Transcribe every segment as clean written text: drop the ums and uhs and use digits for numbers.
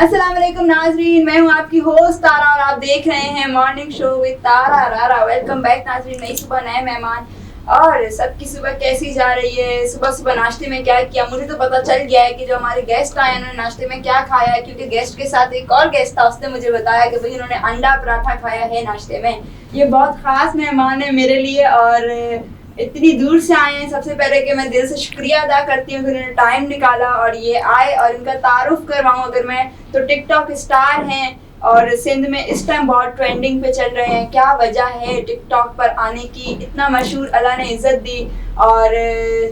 अस्सलाम वालेकुम नाजरीन, मैं हूँ आपकी होस्ट तारा और आप देख रहे हैं मॉर्निंग शो विद तारा रारा। वेलकम बैक नाजरीन, नई सुबह नए मेहमान। और सबकी सुबह कैसी जा रही है? सुबह सुबह नाश्ते में क्या किया? मुझे तो पता चल गया है कि जो हमारे गेस्ट आए उन्होंने नाश्ते में क्या खाया है, क्योंकि गेस्ट के साथ एक और गेस्ट था, उसने मुझे बताया कि भाई उन्होंने अंडा पराठा खाया है नाश्ते में। ये बहुत खास मेहमान है मेरे लिए और इतनी दूर से आए हैं। सबसे पहले कि मैं दिल से शुक्रिया अदा करती हूँ कि उन्होंने टाइम निकाला और ये आए, और इनका तारुफ करवाऊँ अगर मैं तो टिकटॉक स्टार हैं और सिंध में इस टाइम बहुत ट्रेंडिंग पे चल रहे हैं। क्या वजह है टिकटॉक पर आने की? इतना मशहूर, अल्लाह ने इज्जत दी और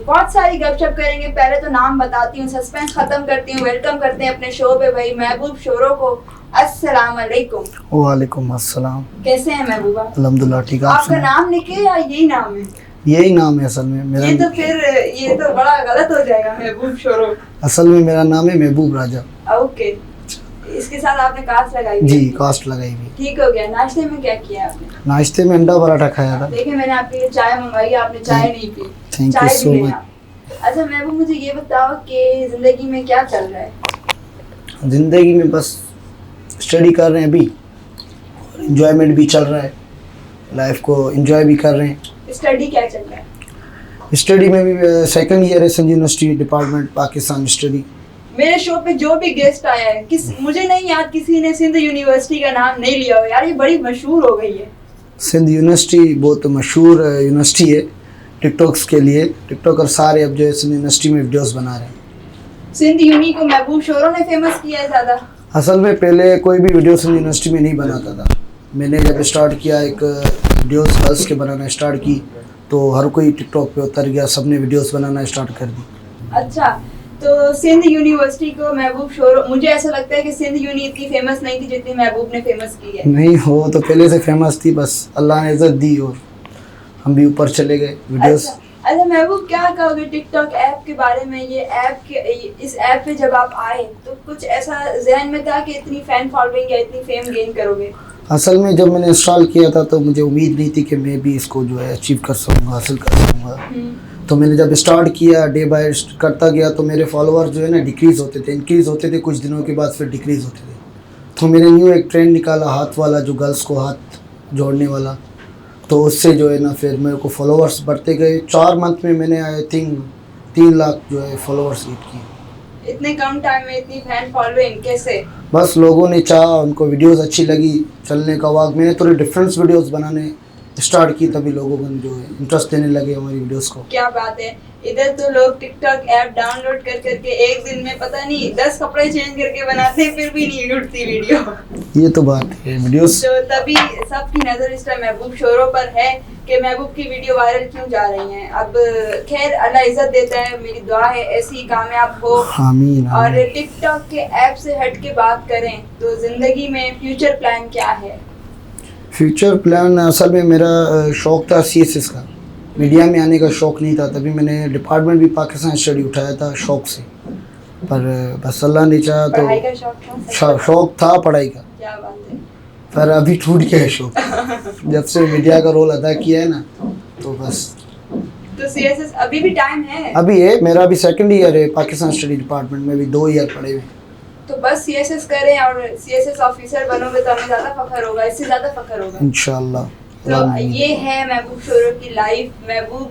बहुत सारी गपशप करेंगे। पहले तो नाम बताती हूँ, सस्पेंस खत्म करती हूँ। वेलकम करते हैं अपने शो पे भाई महबूब शोरो को। अस्सलाम वालेकुम। वालेकुम अस्सलाम। कैसे हैं महबूबा? अल्हम्दुलिल्लाह ठीक है। आपका नाम लिखे या यही नाम है? यही नाम है असल में मेरा। ये तो बड़ा गलत हो जाएगा महबूब शोरो। असल में मेरा नाम है महबूब राजा। ओके, इसके साथ आपने कास्ट लगाई? जी, कास्ट लगाई हुई। ठीक हो गया। नाश्ते में क्या किया आपने? नाश्ते में अंडा पराठा खाया था। देखिए मैंने आपके लिए चाय मंगवाई, आपने चाय नहीं P. Thank you so much. अच्छा महबूब, मुझे ये बताओ कि जिंदगी में क्या चल रहा है? जिंदगी में बस स्टडी कर रहे हैं अभी, एंजॉयमेंट भी चल रहा है, लाइफ को एंजॉय भी कर रहे हैं। स्टडी क्या चल रहा है? स्टडी में भी सेकंड ईयर है Sindh university department Pakistan study. मेरे शो पे जो भी गेस्ट आया है, मुझे नहीं याद किसी ने सिंध यूनिवर्सिटी का नाम नहीं लिया हो। यार ये बड़ी मशहूर हो गई है। सिंध यूनिवर्सिटी बहुत मशहूर यूनिवर्सिटी है टिकटॉक्स के लिए। टिकटॉकर सारे अब जो है सिंध यूनिवर्सिटी में वीडियोस बना रहे हैं। सिंध यूनी को महबूब शोरो ने फेमस किया है ज़्यादा। असल में पहले कोई भी वीडियो सिंध यूनिवर्सिटी में नहीं बनाता था। मैंने जब स्टार्ट किया एक वीडियोस गर्ल्स के बनाना स्टार्ट की तो हर कोई टिकटॉक पे उतर गया, सबने वीडियोस बनाना स्टार्ट कर दी। अच्छा, तो सिंध यूनिवर्सिटी को महबूब शोरो, मुझे ऐसा लगता है कि सिंध यूनी इतनी फेमस नहीं थी जितनी महबूब ने फेमस की है। नहीं, हो तो पहले से फेमस थी, बस अल्लाह ने इज्जत दी और हम भी ऊपर चले गए वीडियोस। अच्छा महबूब, क्या कहोगे टिकटॉक ऐप के बारे में? ये ऐप के इस ऐप पे जब आप आए तो कुछ ऐसा जहन में था कि इतनी फैन फॉलोइंग या इतनी फेम गेन करोगे? असल में जब मैंने इंस्टॉल किया था तो मुझे उम्मीद नहीं थी कि मैं भी इसको जो है अचीव कर सकूँगा, हासिल कर सकूँगा। तो मैंने जब स्टार्ट किया, डे बाय करता गया तो मेरे फॉलोअर्स जो है ना डिक्रीज़ होते थे, इंक्रीज़ होते थे, कुछ दिनों के बाद फिर डिक्रीज़ होते थे। तो मैंने न्यू एक ट्रेंड निकाला हाथ वाला, जो गर्ल्स को हाथ जोड़ने वाला। तो उससे जो है ना फिर मेरे को फॉलोअर्स बढ़ते गए। 4 मंथ में मैंने आई थिंक 3 लाख जो है फॉलोअर्स हिट किए। इतने कम टाइम में इतनी फैन फॉलोइंग कैसे? बस लोगों ने चाहा, उनको वीडियोस अच्छी लगी, चलने का वक्त मैंने थोड़ी डिफरेंस वीडियोस बनाने स्टार्ट की, तभी लोगों को जो है इंटरेस्ट देने लगे हमारी वीडियोस को। क्या बात है। इधर तो लोग टिकटॉक ऐप डाउनलोड कर करके एक दिन में पता नहीं 10 कपड़े चेंज करके बनाते हैं, फिर भी नहीं उठती वीडियो। ये तो बात है वीडियोस। तो तभी सबकी नज़र इस टाइम महबूब शोरो पर है कि महबूब की वीडियो वायरल क्यों जा रही हैं। अब खैर अल्लाह इज्जत देता है, मेरी दुआ है ऐसी ही कामयाब हो। आमीन। और टिकटॉक के ऐप से हट के बात करें तो जिंदगी में फ्यूचर प्लान क्या है? फ्यूचर प्लान असल में मेरा शौक़ था CSS का, मीडिया में आने का शौक़ नहीं था, तभी मैंने डिपार्टमेंट भी पाकिस्तान स्टडी उठाया था शौक़ से। पर बस अल्लाह ने चाहा तो पढ़ाई का शौक़ था पढ़ाई का। क्या बात है। पर अभी टूट गया है शौक़ जब से मीडिया का रोल अदा किया है ना, तो बस। तो CSS अभी भी टाइम है? अभी है, मेरा अभी सेकंड ईयर है पाकिस्तान स्टडी डिपार्टमेंट में, भी 2 ईयर पढ़े हुए। तो बस CSS करें और CSS ऑफिसर बनोगे तो हमें ज़्यादा फख्र होगा, इससे ज़्यादा फख्र होगा इंशाल्लाह। तो ये है महबूब शोरो की लाइफ। महबूब,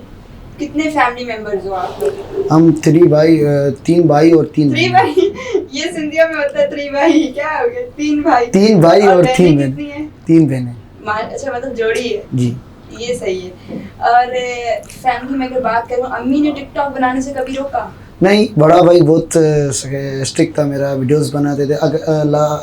कितने फैमिली मेंबर्स हो आप लोग? हम 3 भाई, 3 भाई और 3 3 भाई? ये सिंधिया में होता है 3 भाई, क्या हो गया? 3 भाई। 3 भाई और 3 बहनें। बहनें। 3 बहनें। अच्छा, मतलब जोड़ी है जी। ये सही है। और फैमिली में अगर बात करूँ, अम्मी ने टिकटॉक बनाने से कभी रोका? नहीं, बड़ा भाई बहुत स्ट्रिक्ट था मेरा, वीडियोस बनाते थे।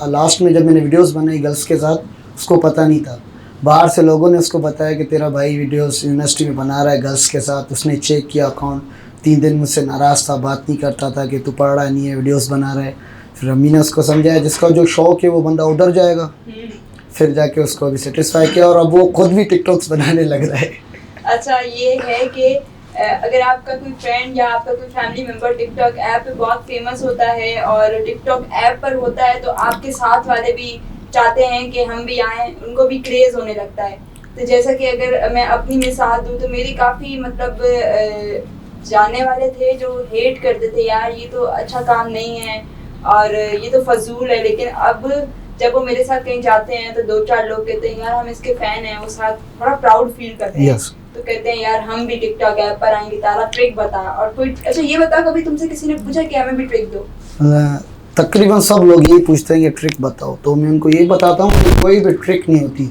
लास्ट में जब मैंने वीडियोस बनाई गर्ल्स के साथ, उसको पता नहीं था। बाहर से लोगों ने उसको बताया कि तेरा भाई वीडियोस यूनिवर्सिटी में बना रहा है गर्ल्स के साथ। उसने चेक किया अकाउंट, 3 दिन मुझसे नाराज़ था, बात नहीं करता था कि तू पढ़ रहा नहीं है, वीडियोस बना रहा है। फिर अम्मी ने उसको समझाया जिसका जो शौक़ है वो बंदा उधर जाएगा। फिर जाके उसको भी सेटिस्फाई किया और अब वो खुद भी टिकटॉक्स बनाने लग रहा है। अच्छा, ये है कि अगर आपका कोई फ्रेंड या आपका कोई फैमिली मेंबर टिकटॉक ऐप पे बहुत फेमस होता है और टिकटॉक ऐप पर होता है तो आपके साथ वाले भी चाहते हैं कि हम भी आएँ, उनको भी क्रेज़ होने लगता है। तो जैसा कि अगर मैं अपनी मिसाल दूँ तो मेरी काफ़ी मतलब जानने वाले थे जो हेट करते थे, यार ये तो अच्छा काम नहीं है और ये तो फजूल है, लेकिन अब जब वो मेरे साथ कहीं जाते हैं तो 2-4 लोग कहते हैं यार हम इसके फैन हैं, वो साथ बड़ा प्राउड फील करते हैं। Yes. तो कहते हैं यार हम भी टिकटॉक ऐप पर आएंगे, तारा ट्रिक बता। और कोई अच्छा ये बता, कभी तुमसे किसी ने पूछा कि हमें भी ट्रिक दो? तकरीबन सब लोग यही पूछते हैं कि ट्रिक बताओ, तो मैं उनको यही बताता हूँ कि कोई भी ट्रिक नहीं होती।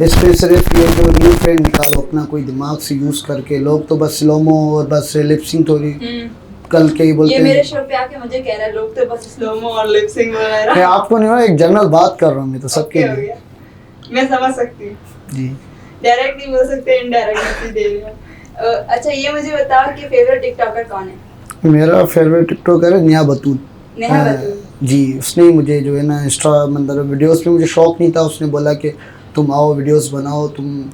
इस पे सिर्फ ये जो न्यू ट्रेंड निकालो अपना कोई दिमाग से यूज़ करके। लोग तो बस स्लोमो और बस लिपसिंग थोड़ी कल के ही बोलते ये हैं। मेरे शो पे आके मुझे कह रहा है लोग तो बस स्लोमो और लिपसिंग वगैरह। मैं आपको नहीं, एक जनरल बात कर रहा हूँ मैं तो सबके Okay, हो लिए। गया। मैं समझ सकती हूँ। जी डायरेक्ट नहीं बोल सकते, इनडायरेक्ट मैसेज दे दिया। अच्छा ये मुझे बताओ कि फेवरेट टिकटॉकर कौन है? मेरा फेवरेट टिकटॉकर है नेहा बतूल। नेहा बतूल। जी, उसने मुझे जो है ना इंस्टा मतलब वीडियोस में मुझे शौक नहीं था, उसने बोला कि तुम आओ वीडियोस बनाओ, तुम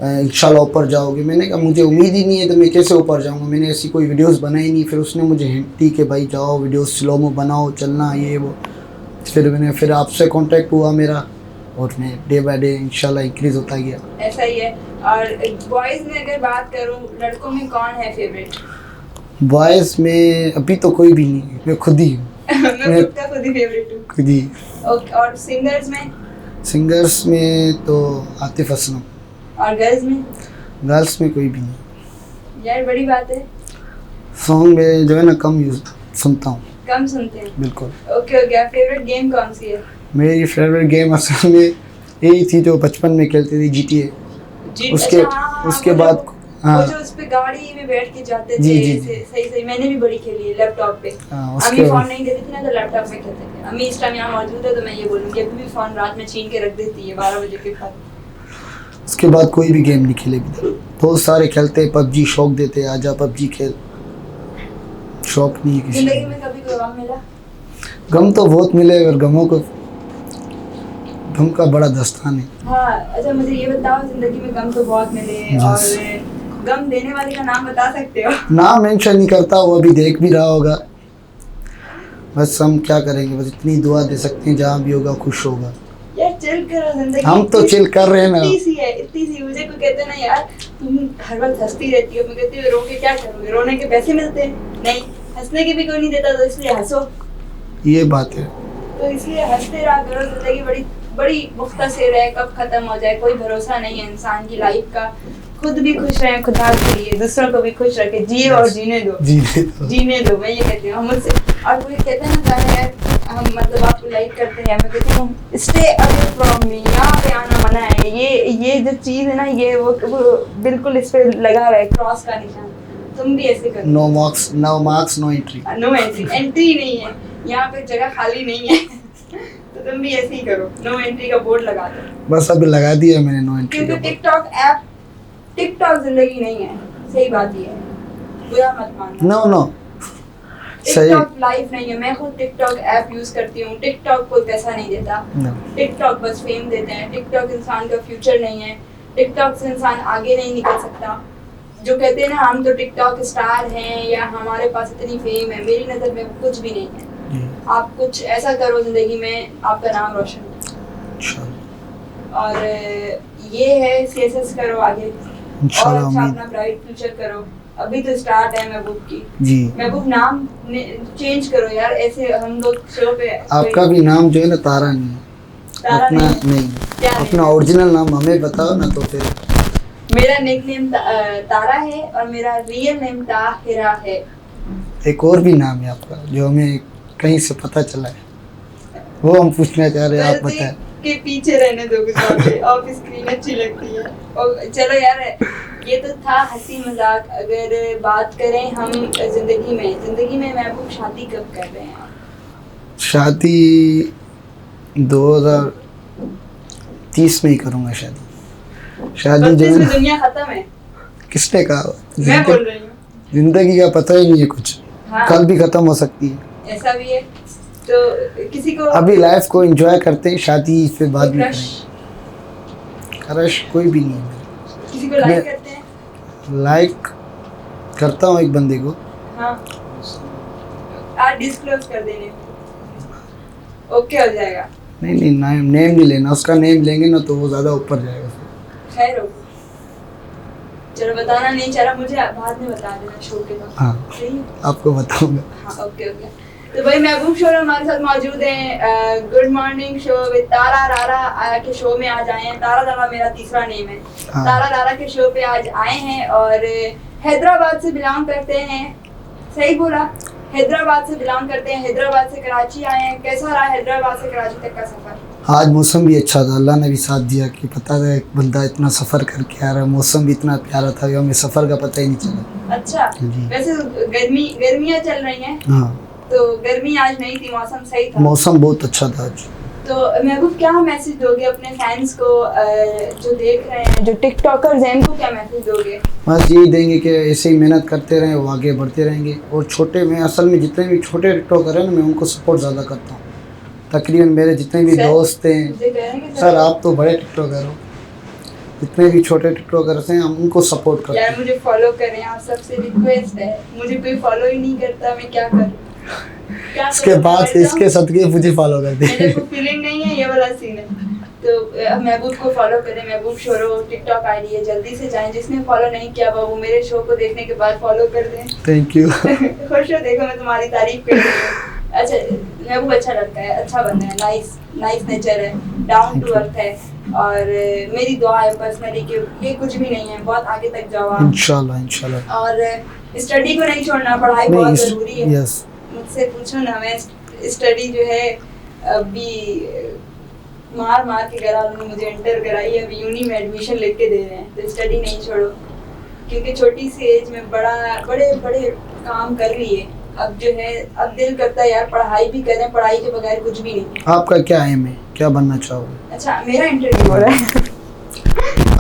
इंशाल्लाह ऊपर जाओगे। मैंने कहा मुझे उम्मीद ही नहीं है तो मैं कैसे ऊपर जाऊंगा, मैंने ऐसी कोई वीडियोस बनाई नहीं। फिर उसने मुझे हिंट दी कि भाई जाओ वीडियोस स्लोमो बनाओ, चलना ये वो। फिर आपसे कांटेक्ट हुआ मेरा और मैं डे बाय डे इंशाल्लाह इंक्रीज होता गया। ऐसा ही है। और बॉयज में अगर बात करूं, लड़कों में कौन है फेवरेट? बॉयज़ में अभी तो कोई भी नहीं है, मैं खुद ही हूँ। मैं खुद का खुद ही फेवरेट हूँ। खुद ही। और सिंगर्स में? सिंगर्स में तो आतिफ असलम। और गर्ल्स में? गर्ल्स में कोई भी नहीं। यार बड़ी बात है। सॉन्ग में जो है ना कम यूज सुनता हूँ। कम सुनते हैं? बिल्कुल। ओके हो गया। फेवरेट गेम कौन सी है? मेरी फेवरेट गेम असल में यही थी जो बचपन में खेलती थी, GTA। उसके अच्छा, हाँ, उसके वो बाद वो जो उस पे गाड़ी में बैठ के जाते थे। जी। सही मैंने भी बड़ी खेली है लैपटॉप पे। उसके अम्मी बाद फोन नहीं देती थी ना तो लैपटॉप में खेलते थे। अम्मी इस टाइम यहाँ मौजूद है तो मैं ये बोलूँगी अभी भी फोन रात में छीन के रख देती है 12 बजे के बाद। उसके बाद कोई भी गेम नहीं खेले अभी तक। बहुत सारे खेलते, पबजी शौक देते, आजा पबजी खेल। शौक नहीं है किसी जिंदगी में कभी कोई गम मिला? गम तो बहुत मिले और गम का बड़ा दस्तान है। हाँ अच्छा मुझे ये बताओ, जिंदगी में गम तो बहुत मिले और गम देने वाले का नाम बता सकते हो? नाम मेंशन नहीं करता, वो अभी देख भी रहा होगा। बस हम क्या करेंगे, बस इतनी दुआ दे सकते हैं जहाँ भी होगा खुश होगा। यार चिल करो, जिंदगी हम तो चिल कर रहे हैं ना। इतनी सी मुझे कोई कहते ना यार तुम हर वक्त हंसती रहती हो, मैं कहती हूँ रो के क्या करोगे, रोने के पैसे मिलते हैं? नहीं, हंसने के भी कोई नहीं देता तो इसलिए हंसो। ये बात है। तो इसलिए हंसते रहा करो, जिंदगी बड़ी बड़ी मुख्तसर है, कब खत्म हो जाए कोई भरोसा नहीं है इंसान की लाइफ का। खुद भी खुश रहे खुदा के लिए, दूसरों को भी खुश रखे, जिए और जीने दो। जीने दो, मैं ये कहती हूँ। मुझसे और कोई कहते हैं ना यार हम मतलब आपको लाइक करते हैं, मैं कहती हूँ स्टे अवे फ्रॉम मी, यहाँ पे आना मना है। ये जो चीज़ है ना ये वो बिल्कुल इस पे लगा हुआ है क्रॉस का निशान। तुम भी ऐसे करो। No marks no entry. No entry नहीं है यहाँ पे, जगह खाली नहीं है। तो तुम भी ऐसे ही करो, नो एंट्री का बोर्ड लगा दो। बस अभी लगा दिया मैंने नो एंट्री क्योंकि टिकटॉक जिंदगी नहीं है, सही बात ये है, बुरा मत मानना। नो टिकटॉक लाइफ नहीं है। मैं खुद टिकटॉक ऐप यूज करती हूँ। टिकटॉक कोई पैसा नहीं देता, टिकटॉक बस फेम देते हैं। टिकटॉक इंसान का फ्यूचर नहीं है, टिकटॉक से इंसान आगे नहीं निकल सकता। जो कहते हैं ना हम तो टिकटॉक स्टार हैं या हमारे पास इतनी फेम है, मेरी नज़र में कुछ भी नहीं है। आप कुछ ऐसा करो जिंदगी में आपका नाम रोशन हो। और ये है सीएसएस करो आगे और अच्छा अपना ब्राइट फ्यूचर करो। अभी तो स्टार्ट है महबूब की जी। महबूब नाम चेंज करो यार, ऐसे हम लोग शो पे। आपका भी नाम जो है ना तारा नहीं है, अपना नहीं, अपना ओरिजिनल नाम हमें बताओ ना। तो फिर मेरा निकनेम तारा है और मेरा रियल नेम ताहिरा है। एक और भी नाम है आपका जो हमें कहीं से पता चला है, वो हम पूछना चाह रहे हैं, आप बताएं। के पीछे रहने दो गुस्सा, ऑफ स्क्रीन अच्छी लगती है। और चलो यार ये तो था हंसी मजाक। अगर बात करें हम जिंदगी में महबूब शादी कब कर रहे हैं? शादी 2030 में ही करूँगा शादी जो है दुनिया खत्म है। किसने कहा? मैं बोल रही हूँ। जिंदगी का पता ही नहीं है कुछ, हाँ। कल भी खत्म हो सकती है। ऐसा भी है तो किसी को अभी लाइफ को एंजॉय करते हैं, शादी फिर बाद में करेंगे। क्रश कोई भी नहीं है। किसी को लाइक करते हैं? लाइक करता हूँ एक बंदे को। हाँ आज डिस्क्लोज कर देने ओके हो जाएगा। नहीं नेम नहीं लेना, उसका नेम लेंगे ना तो वो ज़्यादा ऊपर जाएगा। खैर हो, चलो बताना नहीं चाह रहा मुझे, बाद में बता देना शो के बाद। हाँ सही, आपको बताऊंगा। हाँ ओके तो भाई महबूब शोर हमारे साथ मौजूद हैं। गुड मॉर्निंग शो विद तारा रारा के शो में आज आए हैं। तारा रारा मेरा तीसरा नेम है। तारा रारा के शो पे आज आए हैं और हैदराबाद से बिलोंग करते हैं। सही बोला? हैदराबाद से बिलोंग करते हैं। हैदराबाद से कराची आए हैं। कैसा रहा हैदराबाद से कराची तक का सफर? आज मौसम भी अच्छा था, अल्लाह ने भी साथ दिया कि पता है एक बंदा इतना सफ़र करके आ रहा है, मौसम भी इतना प्यारा था कि हमें सफ़र का पता ही नहीं चला। अच्छा, वैसे गर्मियाँ चल रही हैं। हाँ, तो गर्मी आज नहीं थी, मौसम सही था। मौसम बहुत अच्छा था आज। तो महबूब क्या मैसेज दोगे अपने फैंस को जो देख रहे हैं, जो टिकटॉकर्स हैं, इनको क्या मैसेज दोगे? बस यही देंगे कि ऐसे ही मेहनत करते रहें, वो आगे बढ़ते रहेंगे। और छोटे में असल में जितने भी छोटे टिकटॉकर हैं ना, मैं उनको सपोर्ट ज़्यादा करता हूँ। तकरीबन मेरे जितने भी दोस्त हैं, सर आप तो बड़े टिकटॉकर हो, जितने भी छोटे टिकटॉकर्स हैं हम उनको सपोर्ट करते हैं। यार मुझे फॉलो करें, आप सबसे रिक्वेस्ट है। मुझे कोई फॉलो ही नहीं करता, मैं क्या करूँ? इसके बाद इसके सदके मुझे फॉलो कर दे। मेरे को फीलिंग नहीं है, ये वाला सीन है। तो महबूब को फॉलो करें। महबूब शोरो टिकटॉक आईडी है, जल्दी से जाएं। जिसने फॉलो नहीं किया वो मेरे शो को देखने के बाद फॉलो कर दें। Thank you. खुश हो, देखो मैं तुम्हारी तारीफ कर रही हूँ। अच्छा, महबूब अच्छा लगता है, अच्छा बंदा है, नाइस नेचर है, डाउन टू अर्थ है। और मेरी दुआ है पर्सनली कि ये कुछ भी नहीं है, बहुत आगे तक जाओ आप इंशाल्लाह। और स्टडी को नहीं छोड़ना, पढ़ाई बहुत ज़रूरी है। यस, मुझसे पूछो ना, मैं स्टडी जो है अभी मार के घर वालों ने मुझे इंटर कराई है, अभी यूनी में एडमिशन लेके दे रहे हैं। तो स्टडी नहीं छोड़ो, क्योंकि छोटी सी एज में बड़े काम कर रही है। अब जो है, अब दिल करता है यार पढ़ाई भी करें, पढ़ाई के बगैर कुछ भी नहीं। आपका क्या एम है, क्या बनना चाहोगे? अच्छा, मेरा इंटरव्यू हो रहा है।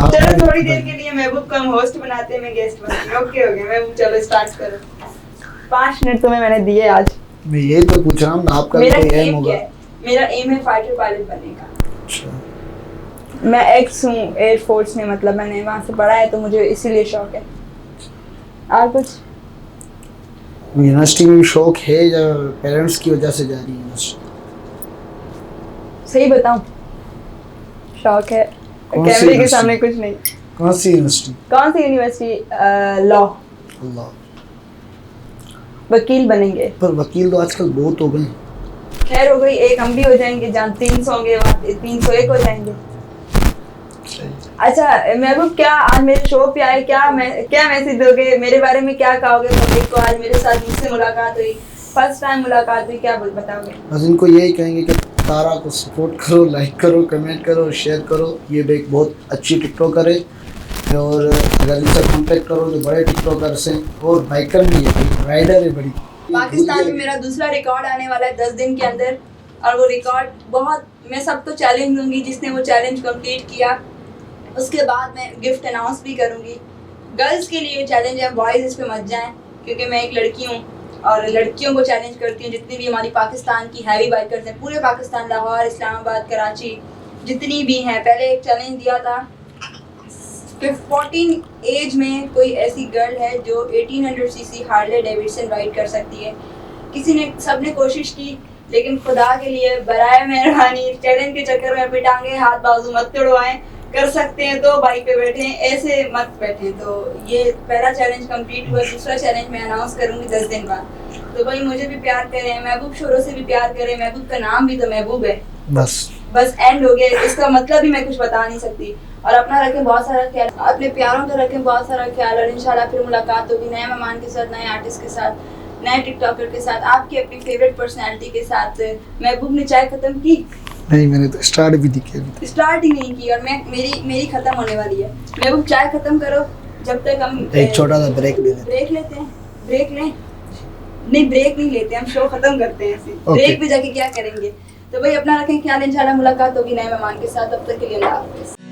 चलो थोड़ी देर के लिए महबूब को हम होस्ट बनाते हैं, मैं गेस्ट बनती हूँ। ओके हो गया महबूब, चलो स्टार्ट करो। 5 मिनट तुम्हें मैंने दिए आज। मैं यही तो पूछ रहा हूँ, आपका मेरा कोई एम एम होगा? मेरा एम है फाइटर पायलट बनने का। अच्छा, मैं एक्स हूँ एयरफोर्स में, मतलब मैंने वहाँ से पढ़ा है, तो मुझे इसीलिए शौक है। और कुछ? यूनिवर्सिटी में शौक है या पेरेंट्स की वजह से जा रही है यूनिवर्सिटी? सही बताऊँ, शौक है, कैमरे के सामने कुछ नहीं। कौन सी यूनिवर्सिटी? कौन सी यूनिवर्सिटी? लॉ। अल्लाह, वकील बनेंगे। पर वकील तो आजकल बहुत हो गए। खैर हो गई, एक हम भी हो जाएंगे, जहाँ 300 होंगे वहाँ 301 हो जाएंगे। अच्छा महबूब, क्या आज मेरे शो पे आए, क्या मैसेज दोगे, मेरे बारे में क्या कहोगे पब्लिक को? आज मेरे साथ मुझसे मुलाकात हुई, फर्स्ट टाइम मुलाकात हुई, क्या बताओगे? बस इनको यही कहेंगे कि तारा को सपोर्ट करो, लाइक करो, कमेंट करो, शेयर करो। ये भी एक बहुत अच्छी टिकटॉकर है और अगर इनसे कांटेक्ट करो तो बड़े टिकटॉकर्स हैं और बाइकर भी है, राइडर है बड़ी। पाकिस्तान में मेरा दूसरा रिकॉर्ड आने वाला है 10 दिन के अंदर, और वो रिकॉर्ड बहुत, मैं सबको चैलेंज दूंगी जिसने वो चैलेंज कंप्लीट किया। उसके बाद मैं गिफ्ट अनाउंस भी करूंगी। गर्ल्स के लिए चैलेंज है, बॉयज़ इस पे मत जाएं, क्योंकि मैं एक लड़की हूँ और लड़कियों को चैलेंज करती हूँ। जितनी भी हमारी पाकिस्तान की हैवी बाइकर्स हैं, पूरे पाकिस्तान, लाहौर, इस्लामाबाद, कराची, जितनी भी हैं, पहले एक चैलेंज दिया था कि 14 एज में कोई ऐसी गर्ल है जो 1800 सीसी हार्ले डेविडसन राइड कर सकती है। सब ने कोशिश की, लेकिन खुदा के लिए बराए मेहरबानी चैलेंज के चक्कर में अपनी टांगे हाथ बाजू मत तोड़वाएं। कर सकते हैं तो बाइक पे बैठे, ऐसे मत बैठे। तो ये पहला चैलेंज कंप्लीट हुआ, दूसरा चैलेंज मैं अनाउंस करूंगी 10 दिन बाद। तो भाई मुझे भी प्यार करें, महबूब शोरों से भी प्यार करें। महबूब का नाम भी तो महबूब है। बस एंड हो गया, इसका मतलब भी मैं कुछ बता नहीं सकती। और अपना रखें बहुत सारा ख्याल, अपने प्यारों का रखें बहुत सारा ख्याल। और इंशाल्लाह फिर मुलाकात होगी नए मेहमान के साथ, नए आर्टिस्ट के साथ, नए टिकटॉकर के साथ, आपकी अपनी फेवरेट पर्सनैलिटी के साथ। महबूब ने चाय खत्म की? नहीं, मैंने तो स्टार्ट भी नहीं स्टार्ट ही नहीं की, और मेरी खत्म होने वाली है। महबूब चाय खत्म करो, जब तक हम एक छोटा सा ब्रेक लेते हैं। ब्रेक लें? नहीं, ब्रेक नहीं लेते, हम शो खत्म करते हैं ऐसे। ब्रेक पे जाके क्या करेंगे? तो भाई अपना रखें ख्याल, इंशाल्लाह मुलाकात होगी नए मेहमान के साथ। तब तक के लिए अल्लाह हाफिज़।